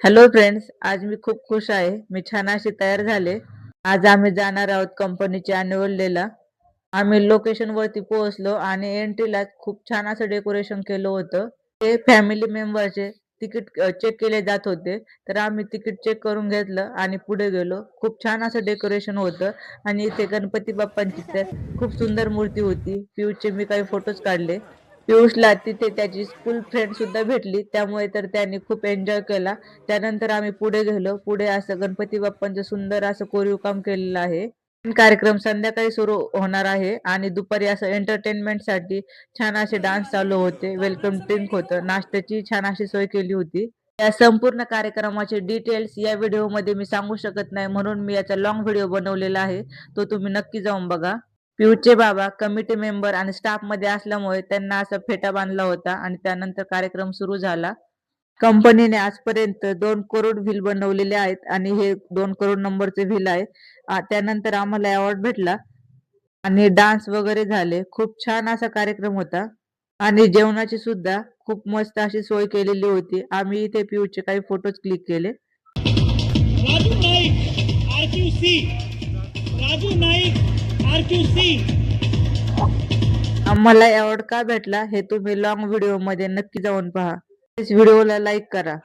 Hello friends, आज मी खूप खुश आहे. मी छान अशी तयार झाले. आज आम्ही जाणार आहोत कंपनीच्या ॲन्युअल डेला. आम्ही लोकेशन वरती पोहोचलो आणि एंट्रीला खूप छान असं डेकोरेशन केलं होतं. ते फॅमिली मेंबरचे तिकीट चेक केले जात होते. तर आम्ही तिकीट चेक करून घेतलं आणि पुढे गेलो. खूप छान असं डेकोरेशन होतं आणि इथे गणपती बाप्पांची तर खूप सुंदर मूर्ती होती. पियूचे मी काही फोटोज काढले. पियुषला तिथे त्याची स्कूल फ्रेंड सुद्धा भेटली, त्यामुळे तर त्याने खूप एन्जॉय केला. त्यानंतर आम्ही पुढे गेलो. पुढे असं गणपती बाप्पांचं सुंदर असं कोरीव काम केलेलं आहे. कार्यक्रम संध्याकाळी सुरू होणार आहे आणि दुपारी असं एंटरटेनमेंटसाठी छान असे डान्स चालू होते. वेलकम ड्रिंक होतं. नाश्त्याची छान अशी सोय केली होती. या संपूर्ण कार्यक्रमाचे डिटेल्स या व्हिडिओमध्ये मी सांगू शकत नाही, म्हणून मी याचा लाँग व्हिडिओ बनवलेला आहे. तो तुम्ही नक्की जाऊन बघा. पियूचे बाबा कमिटी मेंबर आणि स्टाफमध्ये असल्यामुळे त्यांना असा फेटा बांधला होता आणि त्यानंतर कार्यक्रम सुरू झाला. कंपनीने आजपर्यंत 2 करोड व्हील बनवलेले आहेत आणि हे 2 करोड नंबरचे व्हील आहे. त्यानंतर आम्हाला अवॉर्ड भेटला आणि डान्स वगैरे झाले. खूप छान असा कार्यक्रम होता आणि जेवणाची सुद्धा खूप मस्त अशी सोय केलेली होती. आम्ही इथे पियूचे काही फोटोज क्लिक केले. राजू नाईक आरक्यूसी राजू नाईक आरक्यूसी आम्हाला अवॉर्ड का भेटला हे तुम्ही लॉंग व्हिडिओ मध्ये नक्की जाऊन पहा. प्लीज व्हिडिओला लाईक करा.